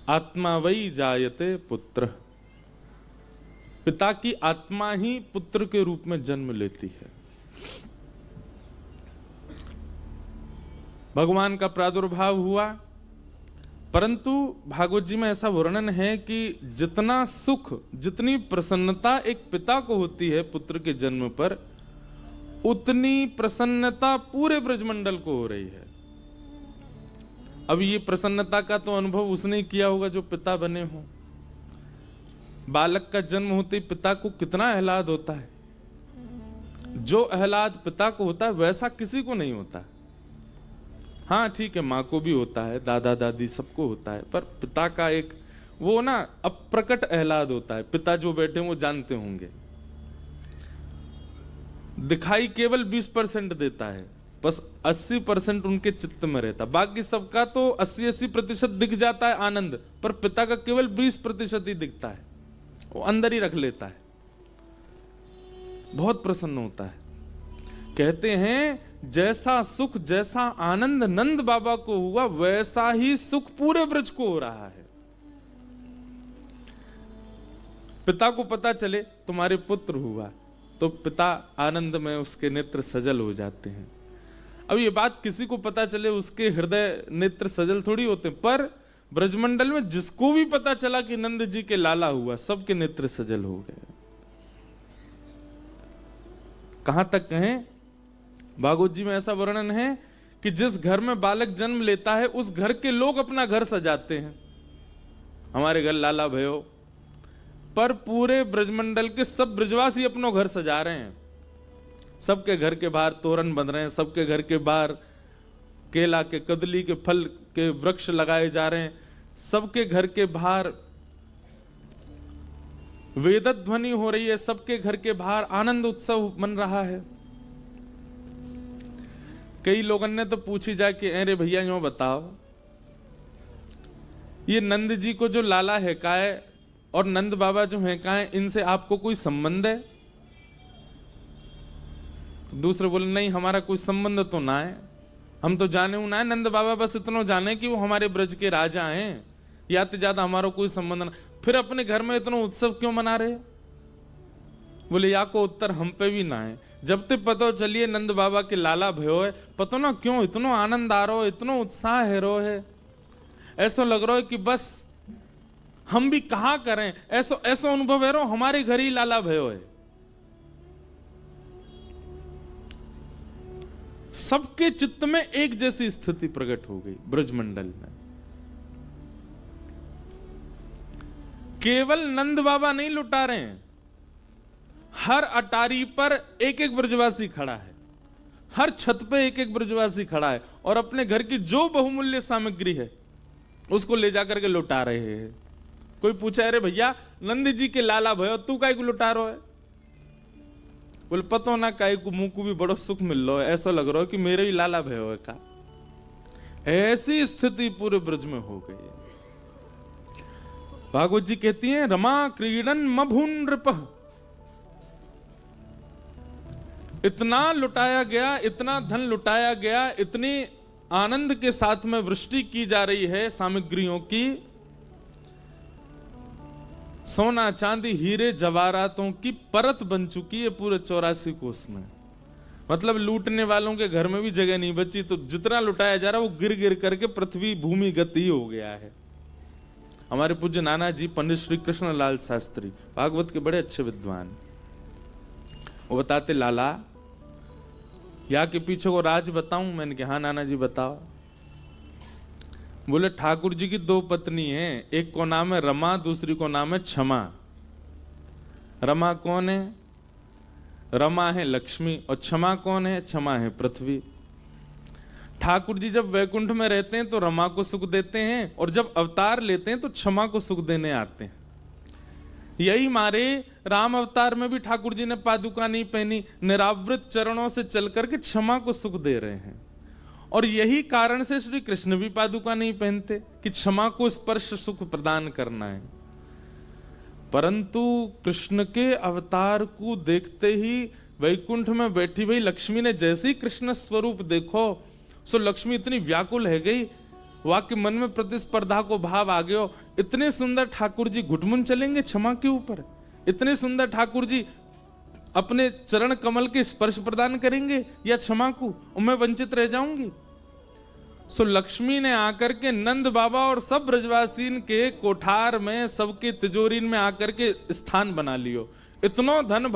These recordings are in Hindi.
आत्मा वही जायते पुत्र, पिता की आत्मा ही पुत्र के रूप में जन्म लेती है। भगवान का प्रादुर्भाव हुआ, परंतु भागवत जी में ऐसा वर्णन है कि जितना सुख, जितनी प्रसन्नता एक पिता को होती है पुत्र के जन्म पर, उतनी प्रसन्नता पूरे ब्रजमंडल को हो रही है। अब ये प्रसन्नता का तो अनुभव उसने किया होगा जो पिता बने हो। बालक का जन्म होते ही पिता को कितना आह्लाद होता है, जो आह्लाद पिता को होता है वैसा किसी को नहीं होता। हाँ ठीक है, माँ को भी होता है, दादा दादी सबको होता है, पर पिता का एक वो ना अप्रकट आह्लाद होता है। पिता जो बैठे हैं वो जानते होंगे। दिखाई केवल 20% देता है, बस 80% उनके चित्त में रहता। बाकी सबका तो 80-80% दिख जाता है आनंद, पर पिता का केवल 20% ही दिखता है, वो अंदर ही रख लेता है। बहुत प्रसन्न होता है। कहते हैं जैसा सुख, जैसा आनंद नंद बाबा को हुआ, वैसा ही सुख पूरे ब्रज को हो रहा है। पिता को पता चले तुम्हारे पुत्र हुआ, तो पिता आनंद में उसके नेत्र सजल हो जाते हैं। अब ये बात किसी को पता चले उसके हृदय नेत्र सजल थोड़ी होते, पर ब्रजमंडल में जिसको भी पता चला कि नंद जी के लाला हुआ, सबके नेत्र सजल हो गए। कहां तक कहें, भागवत जी में ऐसा वर्णन है कि जिस घर में बालक जन्म लेता है उस घर के लोग अपना घर सजाते हैं। हमारे घर लाला भयो, पर पूरे ब्रजमंडल के सब ब्रजवासी अपनों घर सजा रहे हैं। सबके घर के बाहर तोरण बन रहे हैं, सबके घर के बाहर केला के, कदली के फल के वृक्ष लगाए जा रहे हैं, सबके घर के बाहर वेद ध्वनि हो रही है, सबके घर के बाहर आनंद उत्सव मन रहा है। कई लोगों ने तो पूछी जाए कि अरे भैया यूं बताओ, ये नंद जी को जो लाला है का है और नंद बाबा जो है का है, इनसे आपको कोई संबंध है? तो दूसरे बोले नहीं, हमारा कोई संबंध तो ना है, हम तो जाने ना है नंद बाबा, बस इतना जाने कि वो हमारे ब्रज के राजा हैं, या तो ज्यादा हमारा कोई संबंध ना। फिर अपने घर में इतना उत्सव क्यों मना रहे? बोले या को उत्तर हम पे भी ना है। जब तक पता चलिए नंद बाबा के लाला भयो है, पता ना क्यों इतना आनंद आ रहा है, इतना उत्साह है रो है, ऐसा लग रहा है कि बस हम भी कहा करें, ऐसा ऐसा अनुभव है रो हमारे घर ही लाला भयो है। सबके चित्त में एक जैसी स्थिति प्रकट हो गई ब्रजमंडल में। केवल नंद बाबा नहीं लुटा रहे हैं, हर अटारी पर एक एक ब्रजवासी खड़ा है, हर छत पे एक एक ब्रजवासी खड़ा है और अपने घर की जो बहुमूल्य सामग्री है उसको ले जाकर के लुटा रहे हैं। कोई पूछा अरे भैया नंद जी के लाला भयो तू काहे को लुटा रहा है? बोले पतो ना काहे को, मुंह को भी बड़ो सुख मिल रहा है, ऐसा लग रहा है कि मेरे ही लाला भयो है का। ऐसी स्थिति पूरे ब्रज में हो गई है। भागवत जी कहती हैं रमा क्रीडन मभुन नृपः, इतना लुटाया गया, इतना धन लुटाया गया, इतनी आनंद के साथ में वृष्टि की जा रही है सामग्रियों की, सोना चांदी हीरे जवाहरातों की परत बन चुकी है पूरे 84 कोस में। मतलब लूटने वालों के घर में भी जगह नहीं बची, तो जितना लुटाया जा रहा है वो गिर गिर करके पृथ्वी भूमिगत ही हो गया है। हमारे पूज्य नाना जी पंडित श्री कृष्ण लाल शास्त्री भागवत के बड़े अच्छे विद्वान, वो बताते लाला या के पीछे को राज बताऊं? मैंने कहा हाँ नाना जी बताओ। बोले ठाकुर जी की 2 पत्नी हैं, एक को नाम है रमा, दूसरी को नाम है क्षमा। रमा कौन है? रमा है लक्ष्मी, और क्षमा कौन है? क्षमा है पृथ्वी। ठाकुर जी जब वैकुंठ में रहते हैं तो रमा को सुख देते हैं, और जब अवतार लेते हैं तो क्षमा को सुख देने आते हैं। यही मारे राम अवतार में भी ठाकुर जी ने पादुका नहीं पहनी, निरावृत चरणों से चल करके क्षमा को सुख दे रहे हैं। और यही कारण से श्री कृष्ण भी पादुका नहीं पहनते कि क्षमा को स्पर्श सुख प्रदान करना है। परंतु कृष्ण के अवतार को देखते ही वैकुंठ में बैठी हुई लक्ष्मी ने जैसे ही कृष्ण स्वरूप देखो, सो लक्ष्मी इतनी व्याकुल है गई, वाक्य मन में प्रतिस्पर्धा को भाव आ गयो, इतने सुंदर ठाकुर जी घुटमुन चलेंगे क्षमा के ऊपर, इतने सुंदर ठाकुर जी अपने चरण कमल के स्पर्श प्रदान करेंगे या क्षमा को, और मैं वंचित रह जाऊंगी। सो लक्ष्मी ने आकर के नंद बाबा और सब ब्रजवासीन के कोठार में, सबके तिजोरीन में आकर के स्थान बना लियो। इतनो धन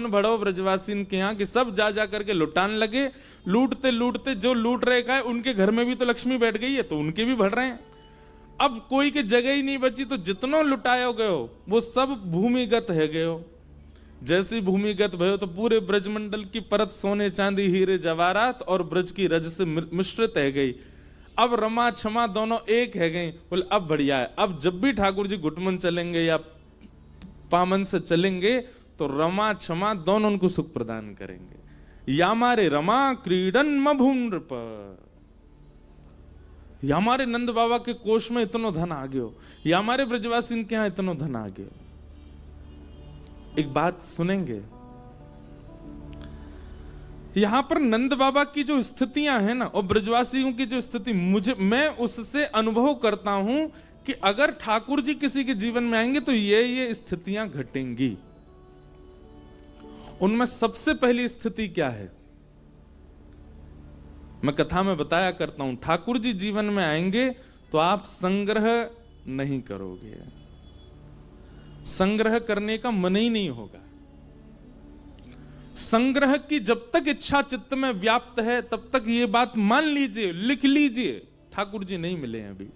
भड़ो ब्रजवासीन के यहाँ कि सब जा जा करके लुटान लगे। लूटते लूटते जो लूट रहे का है, उनके घर में भी तो लक्ष्मी बैठ गई है, तो उनके भी बढ़ रहे हैं। अब कोई के जगह ही नहीं बची, तो जितनो लुटायो गयो वो सब भूमिगत है गयो। जैसी भूमिगत भयो तो पूरे ब्रजमंडल की परत सोने चांदी हीरे जवाहरात और ब्रज की रज से मिश्रित है गई। अब रमा क्षमा दोनों एक है गई। बोले अब बढ़िया है, अब जब भी ठाकुर जी घुटमन चलेंगे या पामन से चलेंगे तो रमा क्षमा दोनों उनको सुख प्रदान करेंगे। या हमारे रमा क्रीडन मभुंड पर, या हमारे नंद बाबा के कोष में इतनो धन आ गयो, या हमारे ब्रजवासी के यहां इतनो धन आ गयो। एक बात सुनेंगे, यहां पर नंद बाबा की जो स्थितियां हैं ना और ब्रजवासियों की जो स्थिति, मैं उससे अनुभव करता हूं कि अगर ठाकुर जी किसी के जीवन में आएंगे तो ये स्थितियां घटेंगी। उनमें सबसे पहली स्थिति क्या है, मैं कथा में बताया करता हूं, ठाकुर जी जीवन में आएंगे तो आप संग्रह नहीं करोगे, संग्रह करने का मन ही नहीं होगा। संग्रह की जब तक इच्छा चित्त में व्याप्त है तब तक ये बात मान लीजिए, लिख लीजिए, ठाकुर जी नहीं मिले हैं अभी।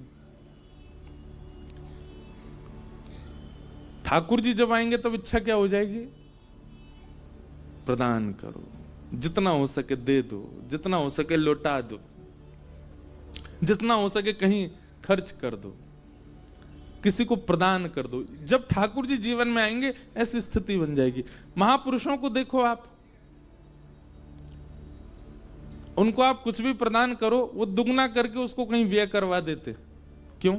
ठाकुर जी जब आएंगे तब इच्छा क्या हो जाएगी, प्रदान करो, जितना हो सके दे दो, जितना हो सके लौटा दो, जितना हो सके कहीं खर्च कर दो, किसी को प्रदान कर दो। जब ठाकुर जी जीवन में आएंगे ऐसी स्थिति बन जाएगी। महापुरुषों को देखो आप, उनको आप कुछ भी प्रदान करो वो दुगना करके उसको कहीं व्यय करवा देते। क्यों?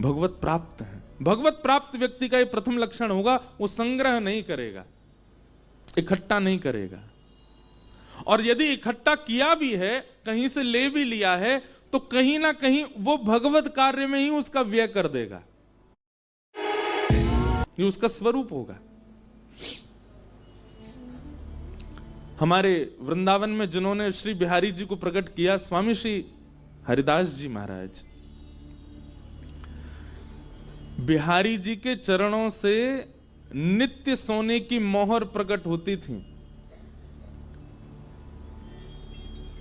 भगवत प्राप्त है। भगवत प्राप्त व्यक्ति का ये प्रथम लक्षण होगा, वो संग्रह नहीं करेगा, इकट्ठा नहीं करेगा। और यदि इकट्ठा किया भी है, कहीं से ले भी लिया है, तो कहीं ना कहीं वो भगवत कार्य में ही उसका व्यय कर देगा। ये उसका स्वरूप होगा। हमारे वृंदावन में जिन्होंने श्री बिहारी जी को प्रकट किया, स्वामी श्री हरिदास जी महाराज, बिहारी जी के चरणों से नित्य सोने की मोहर प्रकट होती थी।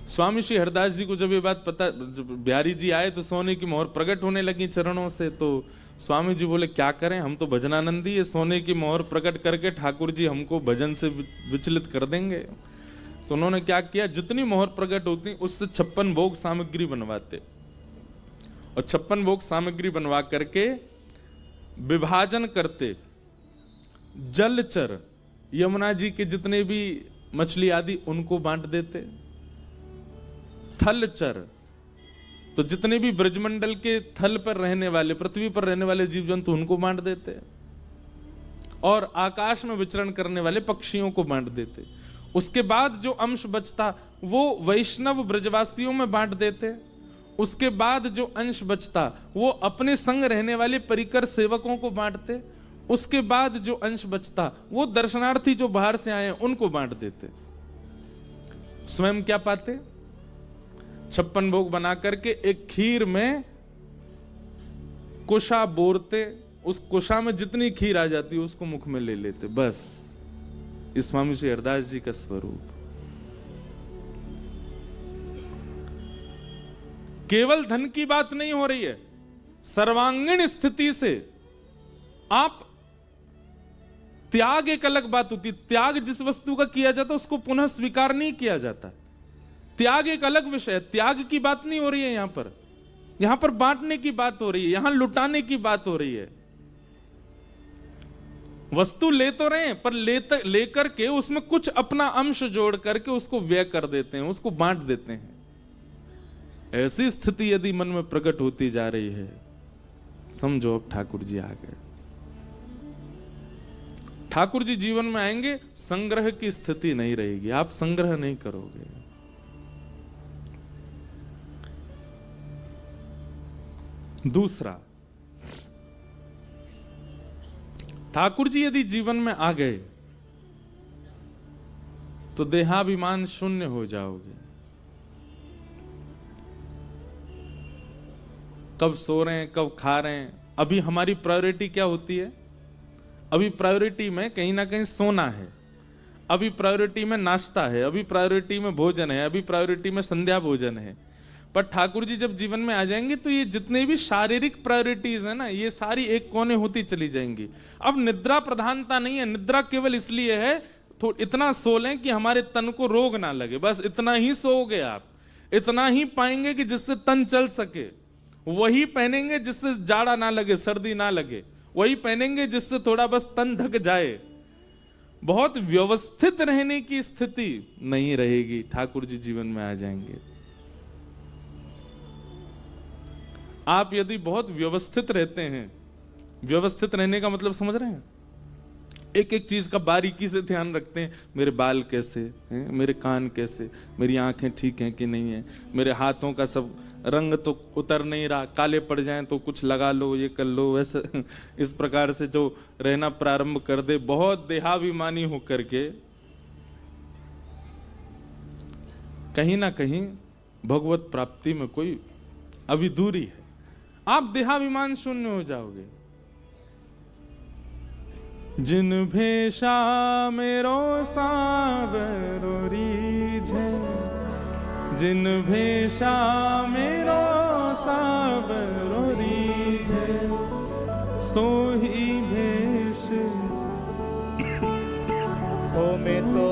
स्वामी श्री हरदास जी को जब ये बात पता, जब बिहारी जी आए तो सोने की मोहर प्रकट होने लगी चरणों से, तो स्वामी जी बोले क्या करें, हम तो भजनानंदी, ये सोने की मोहर प्रकट करके ठाकुर जी हमको भजन से विचलित कर देंगे। तो उन्होंने क्या किया, जितनी मोहर प्रकट होती उससे 56 भोग सामग्री बनवाते, और 56 भोग सामग्री बनवा करके विभाजन करते। जलचर यमुना जी के जितने भी मछली आदि उनको बांट देते। थलचर तो जितने भी ब्रजमंडल के थल पर रहने वाले, पृथ्वी पर रहने वाले जीव जंतु उनको बांट देते, और आकाश में विचरण करने वाले पक्षियों को बांट देते। उसके बाद जो अंश बचता वो वैष्णव ब्रजवासियों में बांट देते। उसके बाद जो अंश बचता वो अपने संग रहने वाले परिकर सेवकों को बांटते। उसके बाद जो अंश बचता वो दर्शनार्थी जो बाहर से आए उनको बांट देते। स्वयं क्या पाते, 56 भोग बना करके एक खीर में कुशा बोरते, उस कुशा में जितनी खीर आ जाती है उसको मुख में ले लेते। बस इस स्वामी श्री हरदास जी का स्वरूप। केवल धन की बात नहीं हो रही है, सर्वांगीण स्थिति से आप त्याग, एक अलग बात होती है। त्याग जिस वस्तु का किया जाता उसको पुनः स्वीकार नहीं किया जाता। त्याग एक अलग विषय है, त्याग की बात नहीं हो रही है यहां पर बांटने की बात हो रही है, यहां लुटाने की बात हो रही है। वस्तु ले तो रहे हैं पर लेकर के उसमें कुछ अपना अंश जोड़ करके उसको व्यय कर देते हैं, उसको बांट देते हैं। ऐसी स्थिति यदि मन में प्रकट होती जा रही है, समझो अब ठाकुर जी आ गए। ठाकुर जी जीवन में आएंगे, संग्रह की स्थिति नहीं रहेगी, आप संग्रह नहीं करोगे। दूसरा, ठाकुर जी यदि जीवन में आ गए तो देहाभिमान शून्य हो जाओगे। कब सो रहे हैं, कब खा रहे हैं, अभी हमारी प्रायोरिटी क्या होती है? अभी प्रायोरिटी में कहीं ना कहीं सोना है, अभी प्रायोरिटी में नाश्ता है, अभी प्रायोरिटी में भोजन है, अभी प्रायोरिटी में संध्या भोजन है। पर ठाकुर जी जब जीवन में आ जाएंगे तो ये जितने भी शारीरिक प्रायोरिटीज है ना, ये सारी एक कोने होती चली जाएंगी। अब निद्रा प्रधानता नहीं है, निद्रा केवल इसलिए है तो इतना सो लें कि हमारे तन को रोग ना लगे, बस इतना ही सोओगे आप, इतना ही पाएंगे कि जिससे तन चल सके, वही पहनेंगे जिससे जाड़ा ना लगे, सर्दी ना लगे, वही पहनेंगे जिससे थोड़ा बस तन ढक जाए। बहुत व्यवस्थित रहने की स्थिति नहीं रहेगी, ठाकुर जी जीवन में आ जाएंगे। आप यदि बहुत व्यवस्थित रहते हैं, व्यवस्थित रहने का मतलब समझ रहे हैं, एक एक चीज का बारीकी से ध्यान रखते हैं, मेरे बाल कैसे हैं, मेरे कान कैसे, मेरी आंखें ठीक हैं कि नहीं है, मेरे हाथों का सब रंग तो उतर नहीं रहा, काले पड़ जाएं तो कुछ लगा लो, ये कर लो, वैसे इस प्रकार से जो रहना प्रारंभ कर दे बहुत देहाभिमानी होकर के, कहीं ना कहीं भगवत प्राप्ति में कोई अभी दूरी है, आप देहाभिमान शून्य हो जाओगे। जिन भेषा मेरो सावरो रीझे, जिन भेषा मेरो सावरो रीझे, सोही भेष ओ मैं तो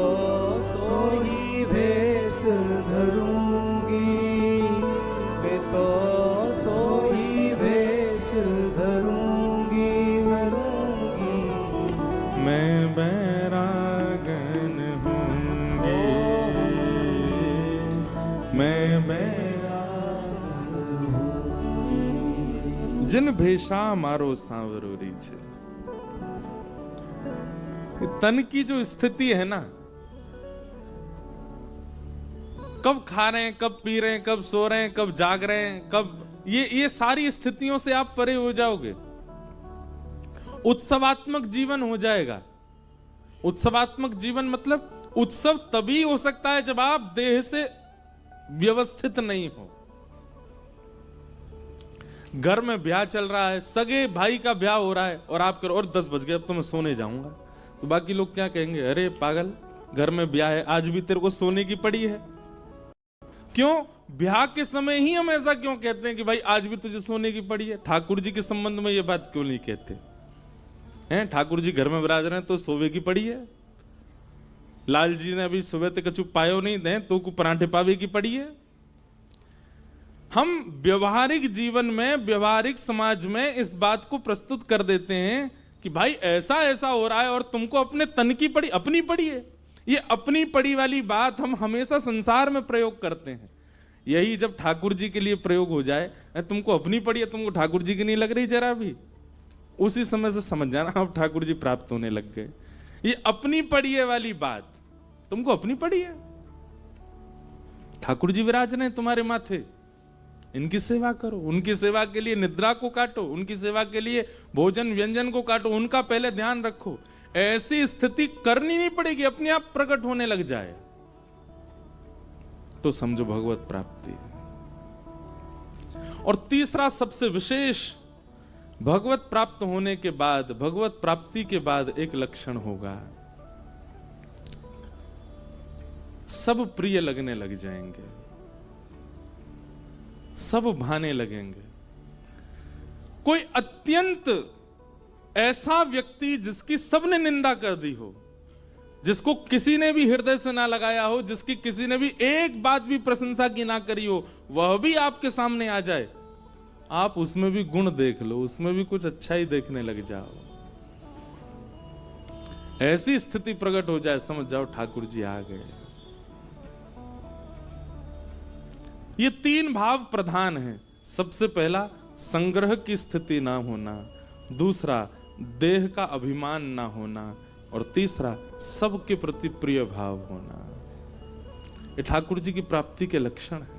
सोही भेष धरूंगी, मैं तो सोही भेष धरूंगी, धरूंगी। मैं बैरागन हूँगी, मैं बैरागन हूँगी। जिन भेषा मारो सांवरो रीछे, तन की जो स्थिति है ना, कब खा रहे हैं, कब पी रहे हैं, कब सो रहे हैं, कब जाग रहे हैं, कब ये सारी स्थितियों से आप परे हो जाओगे, उत्सवात्मक जीवन हो जाएगा। उत्सवात्मक जीवन मतलब उत्सव तभी हो सकता है जब आप देह से व्यवस्थित नहीं हो। घर में ब्याह चल रहा है, सगे भाई का ब्याह हो रहा है और आप करो और 10 बज गए अब तो मैं सोने जाऊंगा, तो बाकी लोग क्या कहेंगे, अरे पागल, घर में ब्याह है, आज भी तेरे को सोने की पड़ी है। क्यों? ब्याह के समय ही हम ऐसा क्यों कहते हैं कि भाई आज भी तुझे सोने की पड़ी है? ठाकुर जी के संबंध में ये बात क्यों नहीं कहते हैं? ठाकुर जी घर में विराज रहे हैं तो सोवे की पड़ी है। लाल जी ने अभी सुबह तक कछु पायो नहीं दे तो को पराठे पावे की पड़ी है। हम व्यवहारिक जीवन में, व्यवहारिक समाज में इस बात को प्रस्तुत कर देते हैं कि भाई ऐसा ऐसा हो रहा है और तुमको अपने तन की पड़ी, अपनी पड़ी है। ये अपनी पड़ी वाली बात हम हमेशा संसार में प्रयोग करते हैं। यही जब ठाकुर जी के लिए प्रयोग हो जाए, तुमको अपनी पड़ी है, तुमको ठाकुर जी की नहीं लग रही जरा भी, उसी समय से समझ जाना अब ठाकुर जी प्राप्त होने लग गए। ये अपनी पड़ी है वाली बात तुमको अपनी पड़ी है। ठाकुर जी विराज रहे तुम्हारे माथे, इनकी सेवा करो, उनकी सेवा के लिए निद्रा को काटो, उनकी सेवा के लिए भोजन व्यंजन को काटो, उनका पहले ध्यान रखो। ऐसी स्थिति करनी नहीं पड़ेगी, अपने आप प्रकट होने लग जाए तो समझो भगवत प्राप्ति। और तीसरा सबसे विशेष, भगवत प्राप्त होने के बाद, भगवत प्राप्ति के बाद एक लक्षण होगा, सब प्रिय लगने लग जाएंगे, सब भाने लगेंगे। कोई अत्यंत ऐसा व्यक्ति जिसकी सबने निंदा कर दी हो, जिसको किसी ने भी हृदय से ना लगाया हो, जिसकी किसी ने भी एक बात भी प्रशंसा की ना करी हो, वह भी आपके सामने आ जाए, आप उसमें भी गुण देख लो, उसमें भी कुछ अच्छा ही देखने लग जाओ। ऐसी स्थिति प्रकट हो जाए, समझ जाओ ठाकुर जी आ गए। ये 3 भाव प्रधान हैं। सबसे पहला संग्रह की स्थिति ना होना, दूसरा देह का अभिमान ना होना, और तीसरा सबके प्रति प्रिय भाव होना। ये ठाकुर जी की प्राप्ति के लक्षण है।